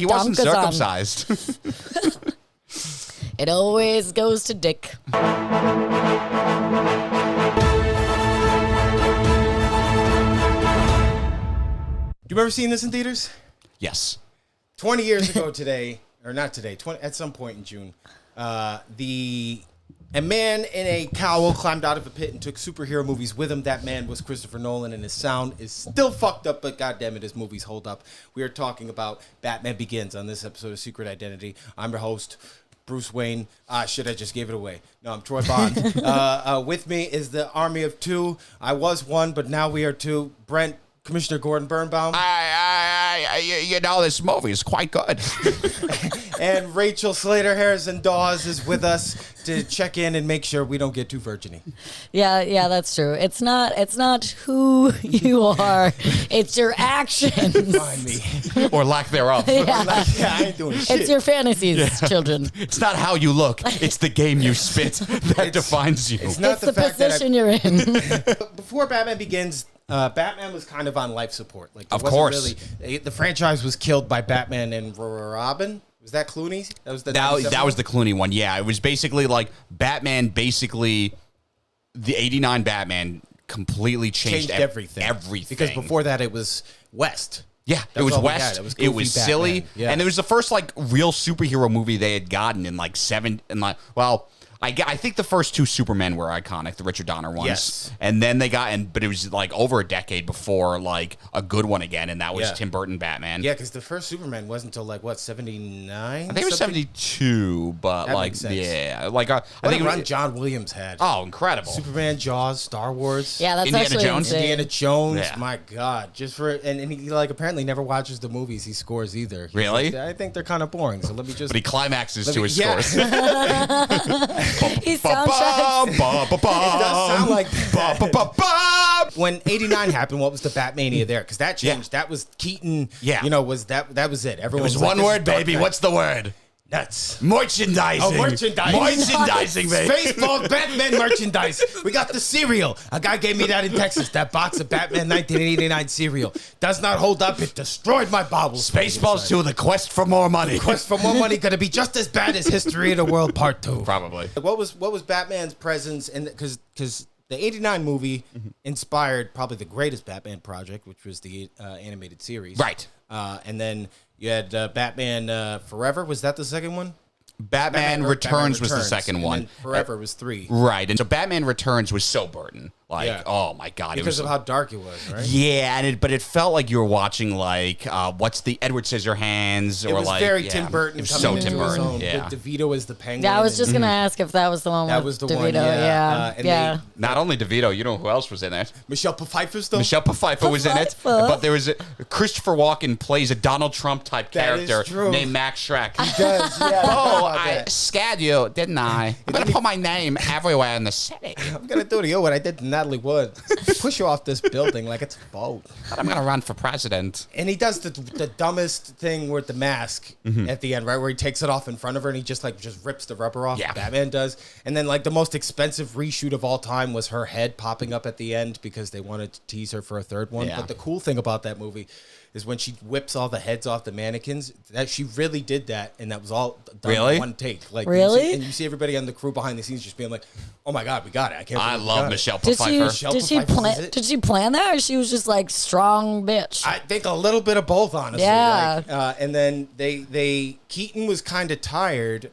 he wasn't circumcised. It always goes to Dick. You ever seen this in theaters? Yes. 20 years ago today, or not today, at some point in June, a man in a cowl climbed out of a pit and took superhero movies with him. That man was Christopher Nolan, and his sound is still fucked up, but goddammit, his movies hold up. We are talking about Batman Begins on this episode of Secret Identity. I'm your host, Bruce Wayne. Shit, I just gave it away. No, I'm Troy Bond. With me is the army of two. I was one, but now we are two. Brent, Commissioner Gordon Birnbaum. You know, this movie is quite good. And Rachel Slater Harrison Dawes is with us to check in and make sure we don't get too virgin-y. Yeah, that's true. It's not who you are. It's your actions. Mind me. Or lack thereof. Yeah. I ain't doing shit. It's your fantasies, children. It's not how you look. It's the game you spit that defines you. It's not It's the fact that position you're in. before Batman Begins, Batman was kind of on life support. Like, of course. The franchise was killed by Batman and Robin. Was that Clooney? That was the Clooney one. Yeah, it was basically like Batman. Basically, the '89 Batman completely changed everything. Everything. Because before that, it was West. Yeah, it was West. It was silly, and it was the first like real superhero movie they had gotten in like I think the first two Supermen were iconic, the Richard Donner ones. Yes. And then they but it was like over a decade before like a good one again, and that was Tim Burton Batman. Yeah, because the first Superman wasn't until like, what, 79? I think it was 72, but that like, yeah. Like, I think run John Williams had. Oh, incredible. Superman, Jaws, Star Wars. Yeah, that's Indiana actually Jones. insane. Indiana Jones. Yeah. My God. And he like apparently never watches the movies he scores either. Really? I think they're kind of boring, so let me just... But he climaxes to his scores. He soundtracks. It does sound like that. When 89 happened, what was the Batmania there? Because that changed. That was Keaton. Yeah. You know, that was it. Everyone was like, one word, baby. What's the word? Nuts. Merchandising. Oh, merchandising. Merchandising, baby. Baseball Batman merchandise. We got the cereal. A guy gave me that in Texas. That box of Batman 1989 cereal. Does not hold up. It destroyed my bowels. Spaceballs 2, The Quest for More Money. The Quest for More Money going to be just as bad as History of the World Part 2. Probably. What was Batman's presence? Because the 89 movie inspired probably the greatest Batman project, which was the animated series. Right. And then you had Batman Forever. Was that the second one? Batman Returns was the second one. And Forever was 3. Right. And so Batman Returns was so Burton. Like, oh my God. Because of how dark it was, right? Yeah, but it felt like you were watching like, what's the Edward Scissorhands? It was very Tim Burton. It was so Tim Burton. Yeah. With DeVito as the Penguin. Yeah, I was just going to ask if that was the one that with was the DeVito. one, Yeah. Not only DeVito, you know who else was in it? Michelle Pfeiffer still? Michelle Pfeiffer was in it. But there was Christopher Walken plays a Donald Trump type character named Max Schreck. He does, yeah. Oh, I scared you, didn't I? I'm going to put my name everywhere in the city. I'm going to do to you what I did to Natalie Wood. Push you off this building like it's a boat. But I'm going to run for president. And he does the dumbest thing with the mask at the end, right? Where he takes it off in front of her and he just rips the rubber off. Yeah. Batman does. And then like the most expensive reshoot of all time was her head popping up at the end because they wanted to tease her for a third one. Yeah. But the cool thing about that movie is when she whips all the heads off the mannequins, that she really did that, and that was all done in one take. Like, really? You see everybody on the crew behind the scenes just being like, "Oh my God, we got it!" I love Michelle Pfeiffer. Did she plan that, or she was just like strong bitch? I think a little bit of both, honestly. Yeah. And then Keaton was kind of tired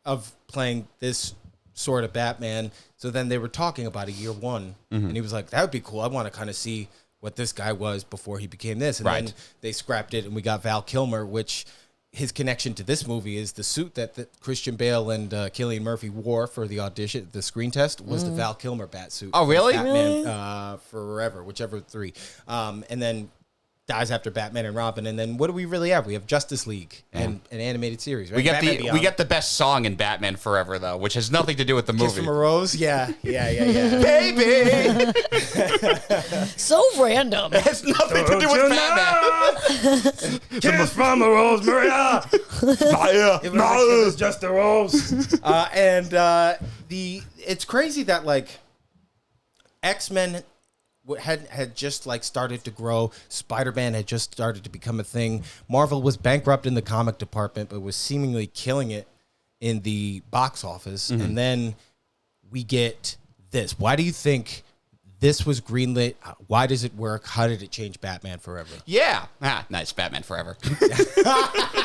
of playing this sort of Batman, so then they were talking about year one, and he was like, "That would be cool. I want to kind of see what this guy was before he became this." And then they scrapped it, and we got Val Kilmer, which his connection to this movie is the suit that Christian Bale and Cillian Murphy wore for the audition, the screen test, was the Val Kilmer bat suit. Oh, really? Batman Forever, whichever 3. And then dies after Batman and Robin, and then what do we really have? We have Justice League and an animated series, right? We get the best song in Batman Forever though, which has nothing to do with the movie. Kiss from a Rose, yeah. Baby, so random. It has nothing to do with Batman. Kiss from a Rose, Maria. It was just a rose. It's crazy that like X-Men had just like started to grow. Spider-Man had just started to become a thing. Marvel was bankrupt in the comic department, but was seemingly killing it in the box office. And then we get this. Why do you think this was greenlit? Why does it work? How did it change Batman Forever? Yeah. Nice. Batman Forever.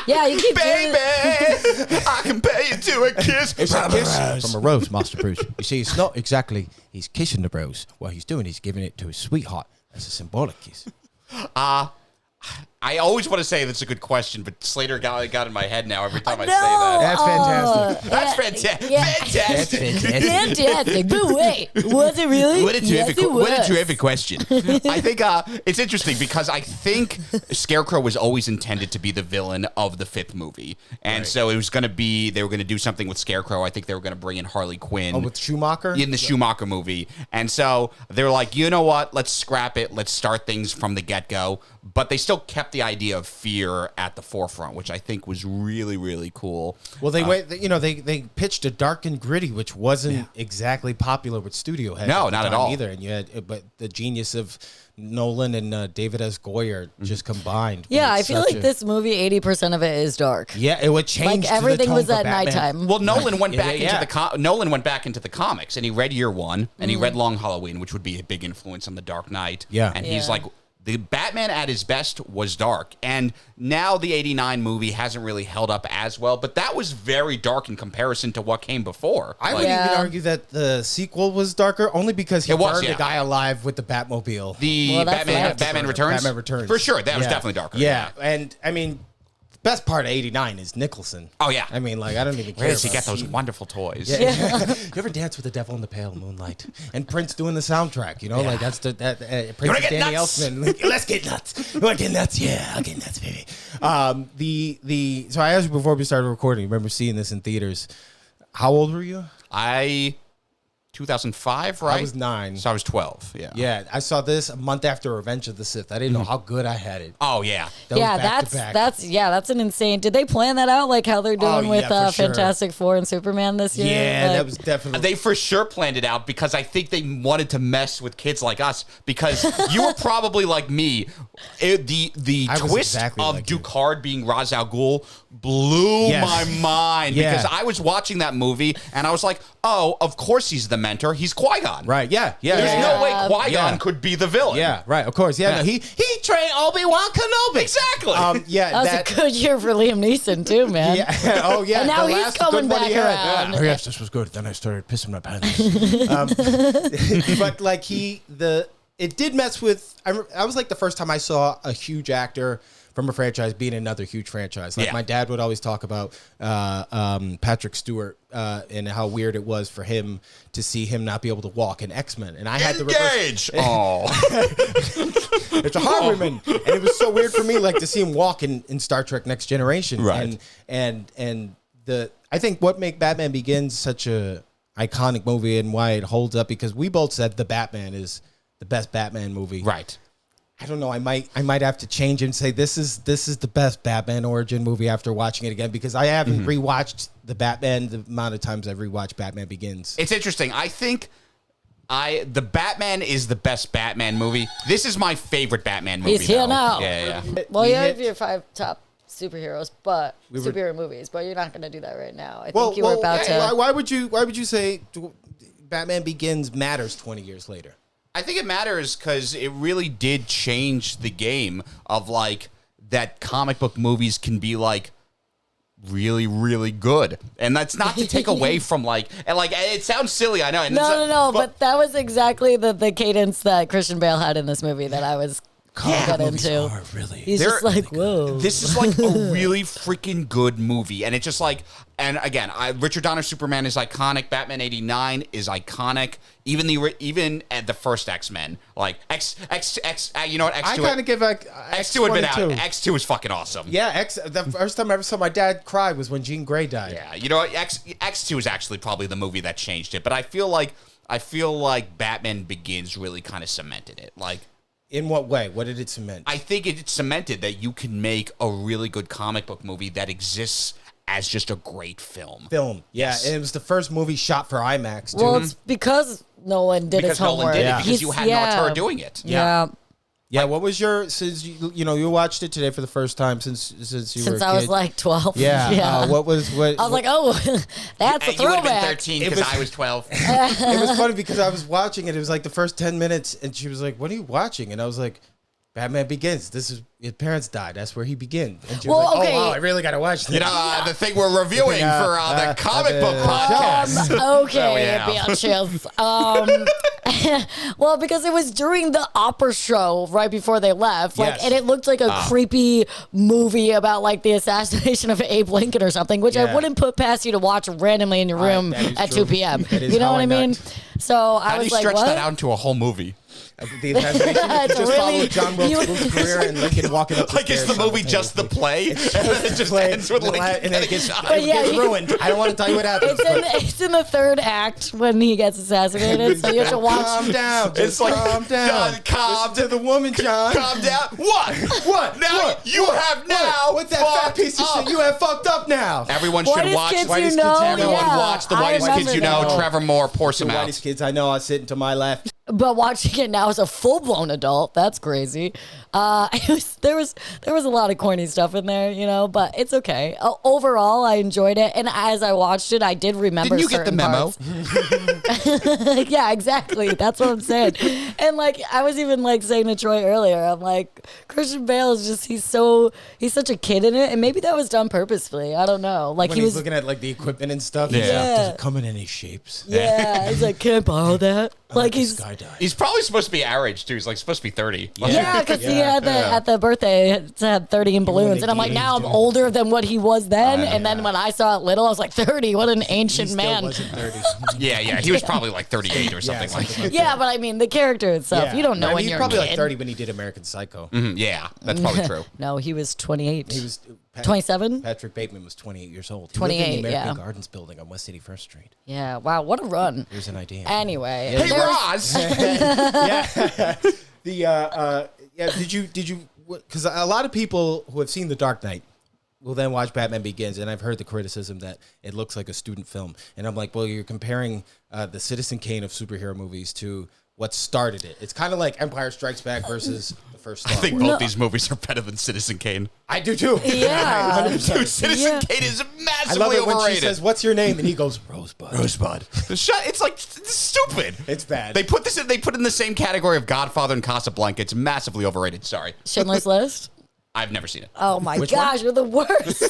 Yeah, you keep Baby, I can pay you to a kiss. It's a kiss from a rose, Master Bruce. You see, it's not exactly he's kissing the rose. What he's doing, he's giving it to his sweetheart. That's a symbolic kiss. I always want to say that's a good question, but Slater got in my head now every time I say No. that. That's fantastic. That's fantastic. Yeah. Fantastic. Fantastic. But wait, was it really? What a terrific, Yes, it what a was. terrific question. I think it's interesting because I think Scarecrow was always intended to be the villain of the fifth movie. And so it was going to be, they were going to do something with Scarecrow. I think they were going to bring in Harley Quinn. Oh, with Schumacher? In the Schumacher movie. And so they're like, you know what? Let's scrap it. Let's start things from the get-go. But they still kept the idea of fear at the forefront, which I think was really, really cool. Well, they pitched a dark and gritty, which wasn't exactly popular with studio heads. No, at the not at time all. either. And you had, but the genius of Nolan and David S. Goyer just combined. Yeah, I made feel such like this movie, 80% of it is dark. Yeah, it would change. Like everything was at Batman. nighttime. Well, Nolan went back Yeah. into Nolan went back into the comics, and he read Year One, and he read Long Halloween, which would be a big influence on The Dark Knight. Yeah. And he's Yeah. like, the Batman at his best was dark. And now the 89 movie hasn't really held up as well, but that was very dark in comparison to what came before. I Like, would even Yeah. argue that the sequel was darker, only because he It was, burned yeah. the guy alive with the Batmobile. the Well, that's Batman fair. Returns? Batman Returns. For sure, that was Yeah. definitely darker. Yeah, and I mean, the best part of 89 is Nicholson. Oh, yeah. I mean, like, I don't even care. Where does he about get those it. wonderful toys? You ever dance with the devil in the pale moonlight? And Prince doing the soundtrack, you know, like that's Prince wanna and get Danny nuts? Elfman. Like, let's get nuts. You want to get nuts? Yeah, I'll get nuts, baby. So I asked you before we started recording. You remember seeing this in theaters? How old were you? 2005, right? I was 9. So I was 12, yeah. Yeah, I saw this a month after Revenge of the Sith. I didn't know how good I had it. Oh, yeah. That was Yeah, back to back. that's an insane. Did they plan that out like how they're doing Oh, with yeah, for sure. Fantastic Four and Superman this year? Yeah, Like, that was definitely. They for sure planned it out because I think they wanted to mess with kids like us because you were probably like me. The I was twist exactly of like you. Ducard being Ra's al Ghul blew Yes. my mind Yeah. because I was watching that movie and I was like, oh, of course he's the mentor. He's Qui-Gon. Right, yeah. There's no way Qui-Gon Yeah. could be the villain. Yeah, right, of course. Yeah, Yeah. no, he trained Obi-Wan Kenobi. Exactly. Yeah, that was a good year for Liam Neeson too, man. Yeah. Oh, yeah. And now the he's last coming good one back he had. around. Oh, yes, this was good. Then I started pissing my pants. But like it did mess with. I was like the first time I saw a huge actor from a franchise being another huge franchise. Like Yeah. my dad would always talk about Patrick Stewart and how weird it was for him to see him not be able to walk in X-Men. And I had the reverse. Engage. Oh. It's a Highwayman, and it was so weird for me, like to see him walk in Star Trek: Next Generation. Right. And I think what make Batman Begins such a iconic movie and why it holds up, because we both said the Batman is the best Batman movie. Right. I don't know. I might have to change and say this is the best Batman origin movie after watching it again, because I haven't rewatched the Batman the amount of times I've rewatched Batman Begins. It's interesting. I think the Batman is the best Batman movie. This is my favorite Batman movie. He's here though. now. Yeah. Well, We you have hit- your 5 top superheroes, but were- superhero movies, but you're not going to do that right now. I think you were about yeah, to. Why would you say Batman Begins matters 20 years later? I think it matters because it really did change the game of like that comic book movies can be like really, really good. And that's not to take away from like, and like, it sounds silly, I know. And No, but that was exactly the cadence that Christian Bale had in this movie that I was got into. Really. He's They're- just like, whoa. This is like a really freaking good movie. And it's just like, and again, Richard Donner's Superman is iconic. Batman 89 is iconic. Even at the first X-Men, like you know what? I kind of give like X2 had been out. X2 is fucking awesome. Yeah, the first time I ever saw my dad cry was when Jean Grey died. Yeah, you know what? X2 is actually probably the movie that changed it. But I feel like Batman Begins really kind of cemented it. Like, In what way? What did it cement? I think it cemented that you can make a really good comic book movie that exists as just a great film. Film. Yeah, Yes. and it was the first movie shot for IMAX, too. Well, it's because Nolan did his Nolan homework. did it because you had an auteur doing it. Yeah. Yeah, what was your since you watched it today for the first time since you were a kid? I was like 12. Yeah. What? I was like, oh, that's a And you would have been throwback. 13 because I was 12. It was funny because I was watching it. It was like the first 10 minutes, and she was like, "What are you watching?" And I was like, "Batman Begins. This is his parents died. That's where he begins." And she was Well, like, okay. "Oh wow, I really got to watch this." You know, the thing we're reviewing for the comic book podcast. Okay, Oh, yeah. bitches. Well, because it was during the opera show right before they left, Yes. and it looked like a creepy movie about like the assassination of Abe Lincoln or something, which I Yeah. wouldn't put past you to watch randomly in your room that is at true. 2 p.m. That is You know how what I I mean? nut. So I How do was you like, stretch what? that out into a whole movie? The assassination. You It's just really- follow John Wilkes' career and Lincoln walking up the Like, is stairs the movie just the play? And then it just play, ends with Lincoln and then it gets, shot. But yeah, gets ruined. I don't want to tell you what happens. It's in the third act when he gets assassinated, so you have to watch. Calm down. It's Just like, calm down. John, calm Listen to the woman, John. Calm down. What? What? Now What? you What? have now. What's that fat fucked piece of up. shit you have fucked up now? Everyone Whitest should watch. Kids Whitest You Kids Know. You Everyone Yeah, watch the I Whitest Kids You remember Know. that. Trevor Moore, pour The some out. whitest kids I know are sitting to my left. But watching it now as a full blown adult, that's crazy. There was a lot of corny stuff in there, you know, but it's okay. Overall, I enjoyed it, and as I watched it, I did remember. Didn't you get the certain memo? parts. Yeah, exactly. That's what I'm saying. And like I was even like saying to Troy earlier, I'm like Christian Bale is just he's such a kid in it, and maybe that was done purposefully. I don't know. Like When he he's was. looking at like the equipment and stuff. Yeah. he's like, Yeah. Does it come in any shapes? Yeah, he's like, can I borrow that? Like he's. Skydive. He's probably supposed to be our age too. He's like supposed to be 30. Yeah, because he had at the birthday it had 30 in balloons, and I'm like, now I'm older than what he was then. And then when I saw it little, I was like, 30. What an ancient He man. still wasn't 30. Yeah. He was probably like 38 or something like that. Yeah, but I mean the character itself. You don't know when he's you're probably a like kid. 30 when he did American Psycho. Yeah, that's probably true. No, he was 28. He was 27? Patrick Bateman was 28 years old. He 28, lived in the American yeah. Gardens building on West 81st Street. Yeah. Wow. What a run. Here's an idea. Anyway. Hey, there's- Roz. Did you because a lot of people who have seen The Dark Knight will then watch Batman Begins, and I've heard the criticism that it looks like a student film, and I'm like, well, you're comparing the Citizen Kane of superhero movies to what started it. It's kind of like Empire Strikes Back versus the first Star I think Wars. both these movies are better than Citizen Kane. I do too. Yeah. 100%. Dude, Citizen Yeah. Kane is I massively love it when she overrated. says, "What's your name?" and he goes, "Rosebud." Rosebud. It's like it's stupid. It's bad. They put this in. They put it in the same category of Godfather and Casablanca. It's massively overrated. Sorry, Schindler's List? I've never seen it. Oh my Which gosh, you're the worst.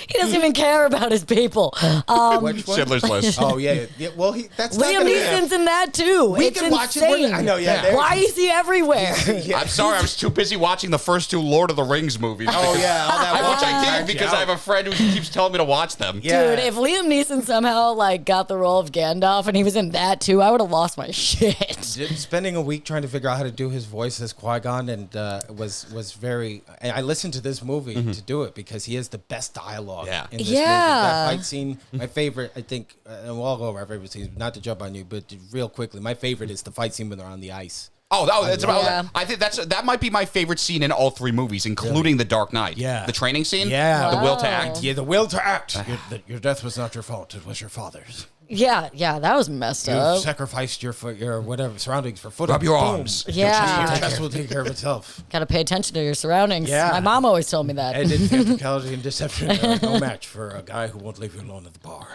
He doesn't even care about his people. Which one? Schindler's List. Oh yeah. Well, that's not Liam gonna be- Neeson's in that too. We It's can watch it. insane. I know. Yeah. Why is he everywhere? I'm sorry, I was too busy watching the first two Lord of the Rings movies. Oh yeah. All that Which I watching. did because I have a friend who keeps telling me to watch them. Yeah. Dude, if Liam Neeson somehow like got the role of Gandalf and he was in that too, I would have lost my shit. Spending a week trying to figure out how to do his voice as Qui-Gon and was very. I listened to this movie to do it because he has the best dialogue. Yeah. In this Yeah. movie. That fight scene, my favorite. I think, and we'll all go over our favorite scenes. Not to jump on you, but real quickly, my favorite is the fight scene when they're on the ice. Oh, that's about. Yeah. I think that might be my favorite scene in all three movies, including The Dark Knight. Yeah. The training scene. Yeah. The will to Wow. act. Yeah, the will to act. Your death was not your fault; it was your father's. Yeah, that was messed You up. sacrificed your whatever surroundings for foot. Rub your Boom. arms. Yeah. Your chest will take care of itself. Gotta pay attention to your surroundings. Yeah. My mom always told me that. And in theatricality and deception are no match for a guy who won't leave you alone at the bar.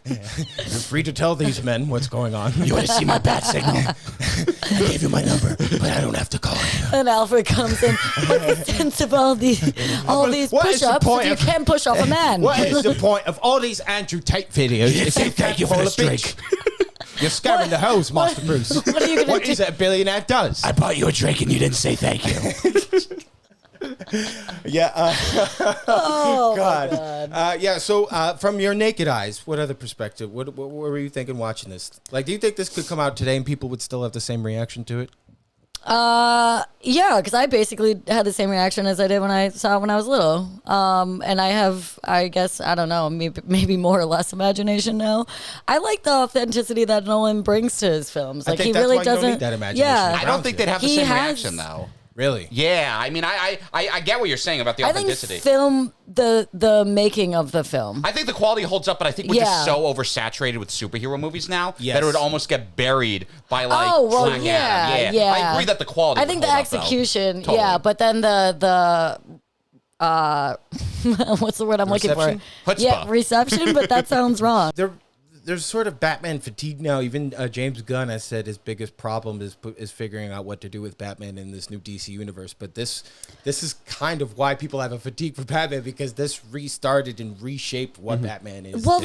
You're free to tell these men what's going on. You want to see my bat signal? I gave you my number, but I don't have to call you. And Alfred comes in. What's the sense of all these What is the push-ups point if you of- can't push off a man? What is the point of all these Andrew Tate videos? You say thank you for Pull this a bitch. You're scamming the hose, Master Bruce. What are you gonna What do? is it a billionaire does? I bought you a drink and you didn't say thank you. Yeah. Oh, God. my God. So from your naked eyes, what other perspective? What were you thinking watching this? Like, do you think this could come out today and people would still have the same reaction to it? Yeah, because I basically had the same reaction as I did when I saw it when I was little. And I have, I guess, I don't know, maybe more or less imagination now. I like the authenticity that Nolan brings to his films. I Like think he that's really why you don't doesn't. need that imagination. Yeah, I don't think they'd have the He same has- reaction though. Really? Yeah, I mean, I get what you're saying about the authenticity. I think the making of the film. I think the quality holds up, but I think we're just so oversaturated with superhero movies now that it would almost get buried by like Black Adam. Yeah. I agree that the quality. I think the execution, totally. but then the what's the word I'm looking for? Chutzpah. Yeah, reception, but that sounds wrong. There's sort of Batman fatigue now. Even James Gunn has said his biggest problem is figuring out what to do with Batman in this new DC universe. But this is kind of why people have a fatigue for Batman, because this restarted and reshaped what Batman is. Well,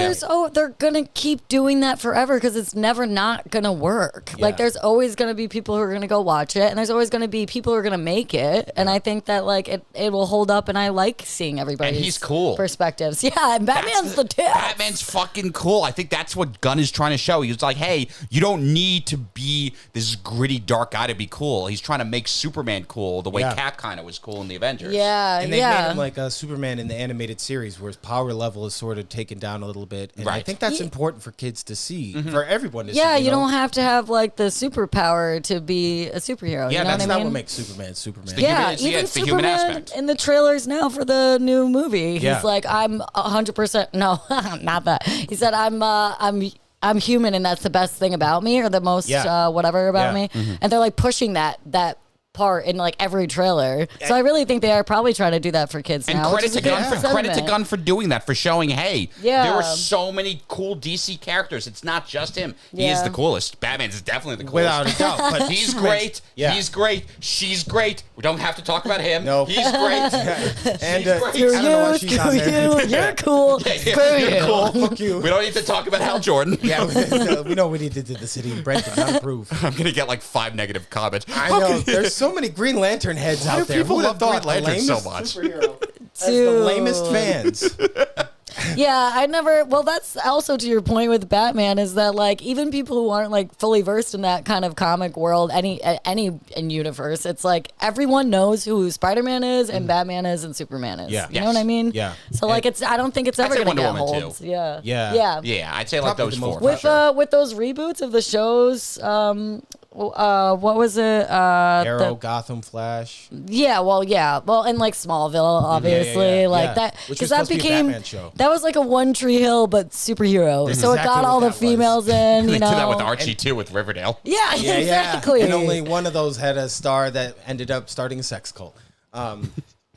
they're gonna keep doing that forever because it's never not gonna work. Yeah. Like there's always gonna be people who are gonna go watch it, and there's always gonna be people who are gonna make it. And I think that like it will hold up, and I like seeing everybody's he's cool. perspectives. Yeah, and Batman's the tip. Batman's fucking cool. I think that's what Gunn is trying to show. He was like, hey, you don't need to be this gritty, dark guy to be cool. He's trying to make Superman cool the way Cap kind of was cool in the Avengers. Yeah, and they made him like a Superman in the animated series, where his power level is sort of taken down a little bit. And I think that's important for kids to see, for everyone to see. Yeah, you don't have to have like the superpower to be a superhero. Yeah, you know that's what I not mean? what makes Superman Superman. Even it's the human Superman aspect. in the trailers now for the new movie, he's like, I'm 100%. No, not that. He said, I'm human, and that's the best thing about me, or the most whatever about me. And they're like pushing that part in like every trailer. So I really think they are probably trying to do that for kids and now. credit to Gunn for doing that, for showing, hey, there were so many cool DC characters. It's not just him. He is the coolest. Batman's is definitely the coolest. Without a doubt. But he's great. He's great. She's great. We don't have to talk about him. No. He's great. And you're cool. You're cool. Fuck you. We don't need to talk about Hal Jordan. We know we need to do the city and Brent did not approve. I'm going to get like 5 negative comments. I know. There's so many Green Lantern heads out there. People Who love thought Green Lantern so much? The lamest fans. Yeah, I never. Well, that's also to your point with Batman, is that like even people who aren't like fully versed in that kind of comic world, any in universe, it's like everyone knows who Spider-Man is and Batman is and Superman is. Yeah. You know what I mean? Yeah. So like I don't think it's ever gonna get old. Yeah. Yeah, I'd say like Probably those the most four. With those reboots of the shows, what was it? Arrow, Gotham, Flash. Well, and like Smallville, obviously, like that, Which because was that supposed to be a became Batman show. that was like a One Tree Hill but superhero. So it exactly got all what the that was. females in. They You did that know, with Archie too, with Riverdale. yeah, exactly. And only one of those had a star that ended up starting a sex cult.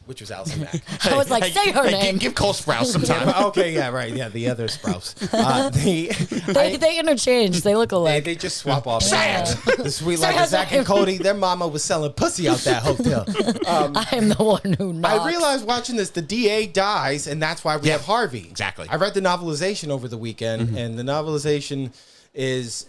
Which was Allison Mack. I was like, say her name. Give Cole Sprouse some time. Okay, yeah, right. Yeah, the other Sprouse. They interchange. They look alike. They just swap off. Say The sweet like Zach and Cody, their mama was selling pussy out that hotel. I am the one who knocks. I realized watching this, the DA dies, and that's why we have Harvey. Exactly. I read the novelization over the weekend, and the novelization is...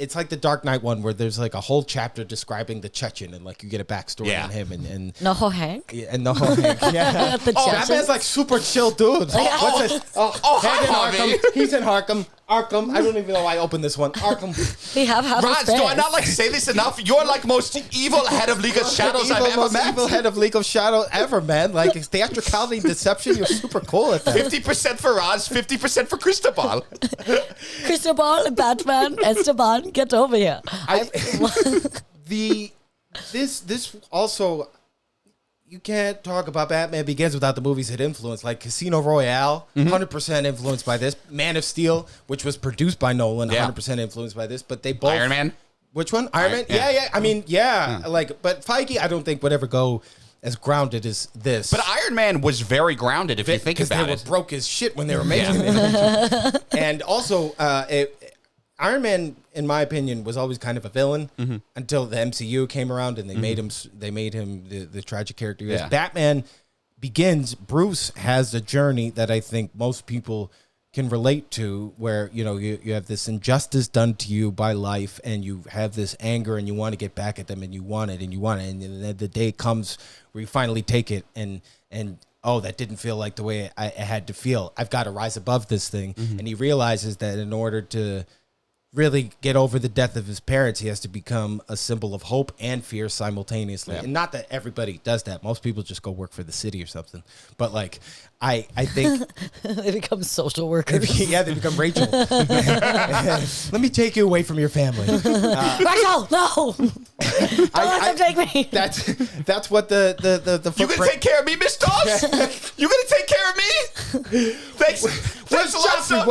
It's like the Dark Knight one, where there's like a whole chapter describing the Chechen, and like you get a backstory on him, and Noho Hank. Yeah, and Noho Hank. Yeah. Batman's like super chill dude. What's this? Hi, Harvey. Arkham. He's in Arkham. Arkham. I don't even know why I opened this one. Arkham. We have half Raj, do I not like say this enough? You're like most evil head of League of Shadows I've ever met. Evil head of League of Shadows ever, man. Like theatricality, deception. You're super cool at that. 50% for Raj, 50% for Cristobal. Cristobal, Batman, Esteban, get over here. This also, you can't talk about Batman Begins without the movies it influenced, like Casino Royale, 100% influenced by this. Man of Steel, which was produced by Nolan, 100% influenced by this. But they both Iron Man. Which one? Iron Man. Yeah. I mean, like, but Feige, I don't think would ever go as grounded as this. But Iron Man was very grounded if you think about it. Because they were broke as shit when they were making it. And also, Iron Man, in my opinion, was always kind of a villain until the MCU came around and they made him the tragic character he is. Batman Begins, Bruce has a journey that I think most people can relate to, where you have this injustice done to you by life, and you have this anger, and you want to get back at them, and you want it, and then the day comes where you finally take it, and oh, that didn't feel like the way I had to feel. I've got to rise above this thing, and he realizes that in order to really get over the death of his parents, he has to become a symbol of hope and fear simultaneously. Yeah. And not that everybody does that. Most people just go work for the city or something. But like, I think they become social workers. Yeah, they become Rachel. Let me take you away from your family. Rachel, no! Don't let them take me. That's what the You gonna take care of me, Miss Dawes? You gonna take care of me? Thanks a lot, son.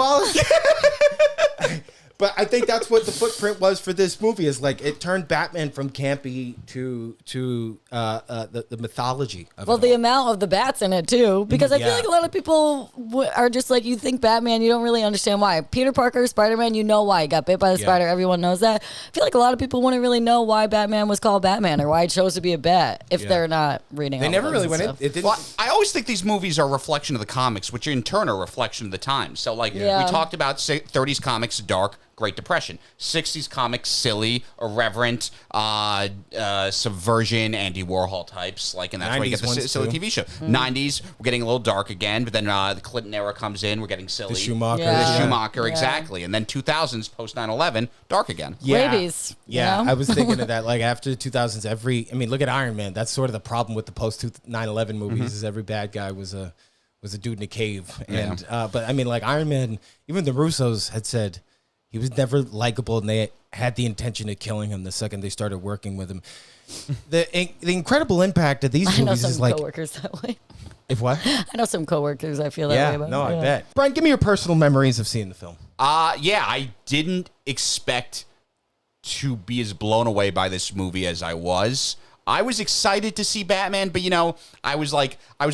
But I think that's what the footprint was for this movie. Is like it turned Batman from campy to the mythology of the amount of the bats in it too, because I feel like a lot of people are just like, you think Batman, you don't really understand why. Peter Parker, Spider-Man, you know why he got bit by the spider. Everyone knows that. I feel like a lot of people wouldn't really know why Batman was called Batman or why it chose to be a bat if they're not reading. They never really went in. It didn't. Well, I always think these movies are a reflection of the comics, which in turn are a reflection of the times. So like we talked about 30s comics, dark. Great Depression. 60s comics, silly, irreverent, subversion, Andy Warhol types. Like, and that's where you get the silly TV show. 90s, we're getting a little dark again, but then the Clinton era comes in, we're getting silly. The Schumacher. The Schumacher, exactly. And then 2000s, post 9/11, dark again. Rabies. Yeah, I was thinking of that. Like, after the 2000s, look at Iron Man. That's sort of the problem with the post 9/11 movies is every bad guy was a dude in a cave. And but, like, Iron Man, even the Russos had said, he was never likable, and they had the intention of killing him the second they started working with him. The incredible impact of these movies is like... I know some coworkers that way. If what? I know some coworkers I feel that way about. No, I bet. Brian, give me your personal memories of seeing the film. I didn't expect to be as blown away by this movie as I was. I was excited to see Batman, but, I was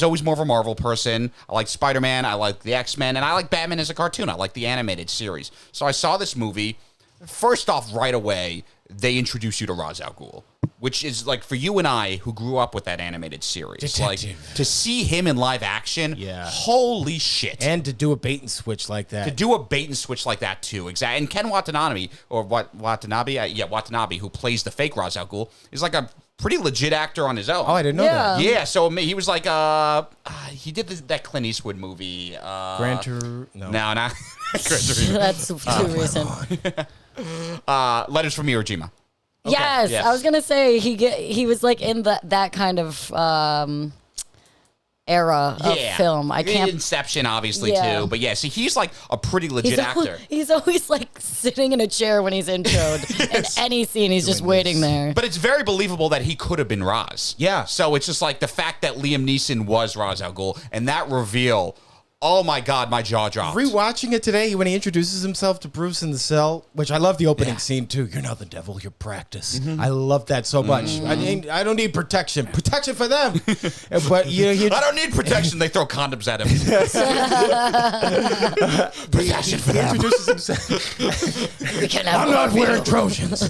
always more of a Marvel person. I like Spider-Man, I like the X-Men, and I like Batman as a cartoon. I like the animated series. So I saw this movie. First off, right away, they introduce you to Ra's al Ghul, which is, like, for you and I, who grew up with that animated series. Detective. Like, to see him in live action, holy shit. And to do a bait and switch like that. To do a bait and switch like that, too. Exactly. And Ken Watanabe, Watanabe, who plays the fake Ra's al Ghul, is like a pretty legit actor on his own. Oh, I didn't know that. Yeah, so he was like, he did that Clint Eastwood movie. No, not That's too recent. Letters from Iwo Jima. Okay. Yes, I was gonna say he was like in that kind of era of film. I can't. Inception, obviously, too. But see, he's like a pretty legit actor. He's always like sitting in a chair when he's introed. In any scene, he's just waiting there. But it's very believable that he could have been Ra's. Yeah. So it's just like the fact that Liam Neeson was Ra's al Ghul, and that reveal. Oh my God, my jaw dropped. Rewatching it today, when he introduces himself to Bruce in the cell, which I love the opening scene too. You're not the devil, you're practice. I love that so much. I don't need protection. Protection for them. But I don't need protection. They throw condoms at him. Protection for them. He introduces himself. I'm not wearing Trojans.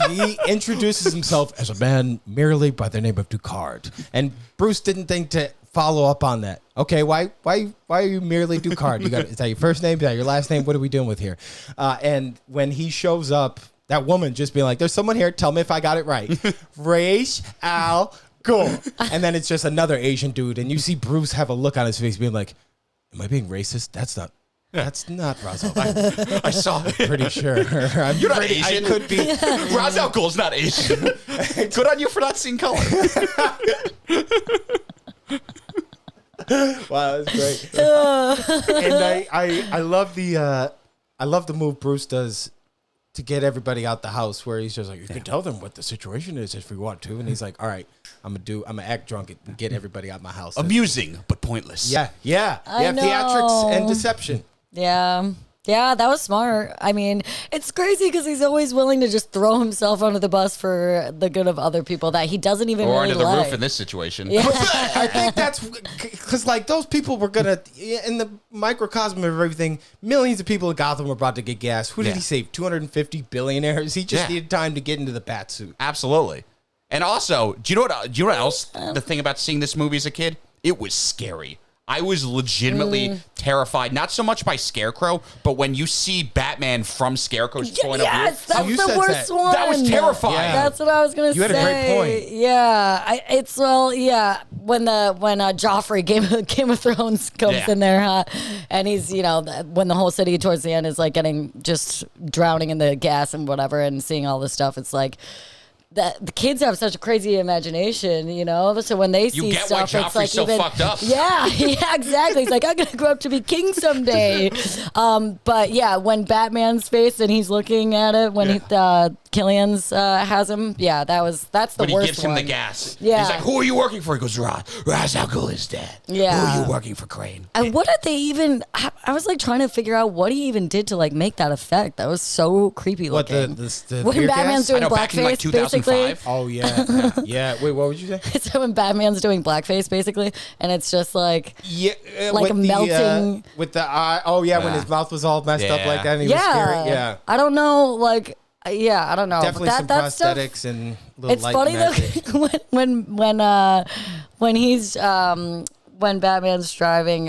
He introduces himself as a man merely by the name of Ducard, and Bruce didn't think to follow up on that. Okay, why are you merely Ducard? Is that your first name? Is that your last name? What are we doing with here? And when he shows up, that woman just being like, "There's someone here. Tell me if I got it right." Ra's al Ghul. And then it's just another Asian dude, and you see Bruce have a look on his face, being like, "Am I being racist? That's not Ra's al Ghul." I saw it. I'm pretty sure. You're not Asian. I could be. Ra's al Ghul's not Asian. Good on you for not seeing color. Wow, that's great. And I love the move Bruce does to get everybody out the house, where he's just like, you can tell them what the situation is if we want to, and he's like, all right, I'm gonna act drunk and get everybody out my house. Amusing but pointless. Yeah. Theatrics and deception. Yeah, that was smart. I mean, it's crazy because he's always willing to just throw himself under the bus for the good of other people that he doesn't even or really under the like. roof in this situation. Yeah. I think that's because, like, those people were gonna, in the microcosm of everything, millions of people in Gotham were about to get gas. Who did he save? 250 billionaires. He just needed time to get into the bat suit. Absolutely. And also, do you know what else? The thing about seeing this movie as a kid, it was scary. I was legitimately terrified, not so much by Scarecrow, but when you see Batman from Scarecrow's point of view. Yes, that's the worst one. That was terrifying. Yeah. That's what I was gonna say. You had a great point. Yeah, when Joffrey Game of Thrones comes in there, and he's when the whole city towards the end is like getting just drowning in the gas and whatever, and seeing all this stuff, it's like. That the kids have such a crazy imagination, So when they see stuff, it's like so fucked up. Yeah, exactly. He's like, I'm gonna grow up to be king someday. But yeah, when Batman's face and he's looking at it when Killian's has him. Yeah, that's the worst one. When he gives him the gas. Yeah. He's like, who are you working for? He goes, Ra's al Ghul is dead. Yeah. Who are you working for, Crane? And what did they even? I was like trying to figure out what he even did to like make that effect. That was so creepy looking. The when beer Batman's gas? doing back in like blackface, basically. 2005. Oh yeah. Wait, what would you say? It's when Batman's doing blackface, basically, and it's just like Like a melting with the eye. Oh yeah, when his mouth was all messed up like that, and he was scary. Yeah, I don't know, like. Yeah, I don't know. definitely some prosthetics and little it's light funny magic. though when Batman's driving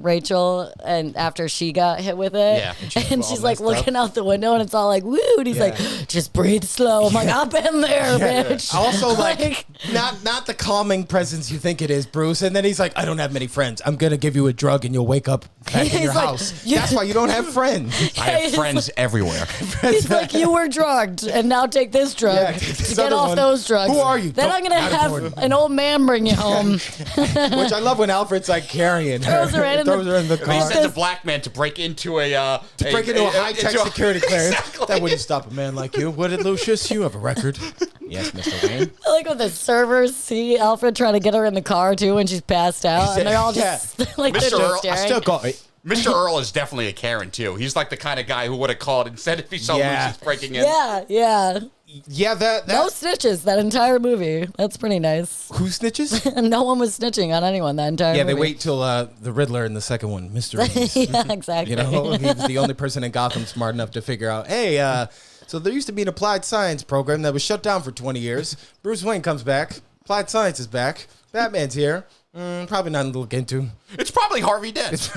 Rachel and after she got hit with it, and she's like looking out the window and it's all like woo, and he's like, just breathe slow. I'm like, I've been there, bitch. Also, like not the calming presence you think it is, Bruce. And then he's like, I don't have many friends. I'm gonna give you a drug and you'll wake up back in your like, house. That's why you don't have friends. I have friends everywhere. He's like, you were drugged, and now take this drug to get off those drugs. Who are you? Then I'm gonna have an old man bring you home. Which I love when Alfred's like carrying her. Throws her in the He car. sends a black man to break into a high-tech security clearance. Exactly. That wouldn't stop a man like you, would it, Lucius? You have a record. Yes, Mr. Wayne. I like when the servers see Alfred trying to get her in the car too when she's passed out, and they're all just like they're Mr. just Earl, staring. I still got it. Mr. Earl is definitely a Karen too. He's like the kind of guy who would have called instead if he saw Lucius breaking in. Yeah. Yeah, that No snitches that entire movie. That's pretty nice. who snitches? No one was snitching on anyone that entire Yeah, movie. they wait till the Riddler in the second one, Mr. Reeves. Yeah, exactly. He was the only person in Gotham smart enough to figure out, hey, so there used to be an applied science program that was shut down for 20 years. Bruce Wayne comes back. Applied science is back. Batman's here. Probably nothing to look into. It's probably Harvey Dent.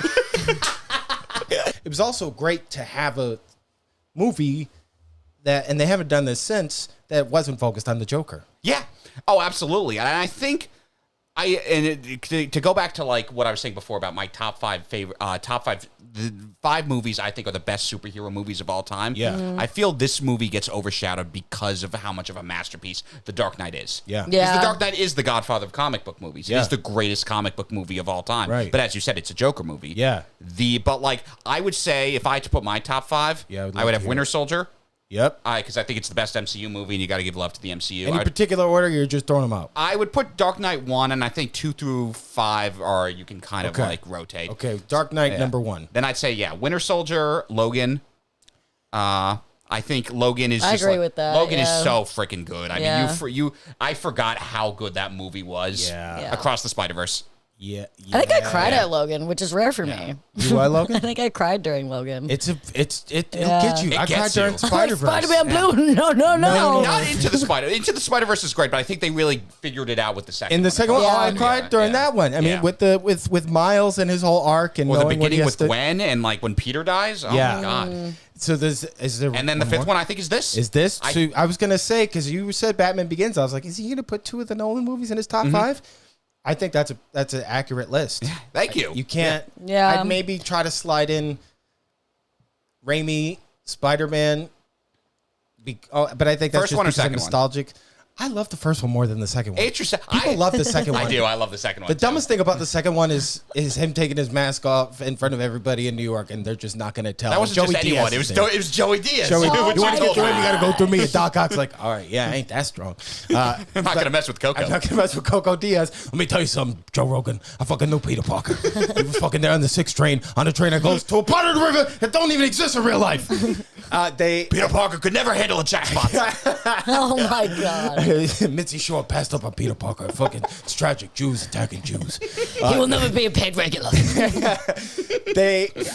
It was also great to have a movie that, and they haven't done this since, that wasn't focused on the Joker. Yeah. Oh, absolutely. And I think to go back to like what I was saying before about my top five the 5 movies I think are the best superhero movies of all time. Yeah. I feel this movie gets overshadowed because of how much of a masterpiece The Dark Knight is. Yeah. Because The Dark Knight is the godfather of comic book movies. Yeah. It is the greatest comic book movie of all time. Right. But as you said, it's a Joker movie. Yeah. But like I would say if I had to put my top 5, I would have Winter Soldier. Yep. Because I think it's the best MCU movie, and you got to give love to the MCU. Any particular order, you're just throwing them out? I would put Dark Knight 1, and I think 2 through 5 are you can kind of like rotate. Okay, Dark Knight number 1. Then I'd say Winter Soldier, Logan. I think Logan is. I just agree with that. Logan is so freaking good. I Yeah. I forgot how good that movie was. Yeah. Across the Spider-Verse. Yeah. I think I cried at Logan, which is rare for me. Do I, Logan? I think I cried during Logan. It'll get you. It I cried gets during you. Spider-Verse. Spider-Man Blue. No. Not Into the Spider-Verse is great, but I think they really figured it out with the second one. In the second one, Yeah. I cried during that one. I mean, with Miles and his whole arc, and Or the knowing what he beginning has with Gwen and like when Peter dies. Oh Yeah. my god! So is there? And then the fifth one I think is this. Is this? I was gonna say because you said Batman Begins. I was like, is he gonna put 2 of the Nolan movies in his top 5? I think that's an accurate list. Thank you. You can't. Yeah. I'd maybe try to slide in Raimi, Spider-Man. But I think that's First just one or because second I'm one? nostalgic. I love the first one more than the second one. People love the second one. I do. I love the second one. The dumbest thing about the second one is him taking his mask off in front of everybody in New York, and they're just not going to tell. That wasn't Joey just anyone. Diaz It was Joey Diaz. Joey, Oh you want to my get through him? You God. got to go through me. And Doc Ock's like, all right, yeah, I ain't that strong. I'm not going to mess with Coco. I'm not gonna mess with Coco Diaz. Let me tell you something, Joe Rogan. I fucking knew Peter Parker. He was fucking there on the 6th train, on a train that goes to a part of the river that don't even exist in real life. Peter Parker could never handle a jackpot. Oh my god. Mitzi Shore passed up on Peter Parker. Fucking it's tragic. Jews attacking Jews. He will never be a paid regular.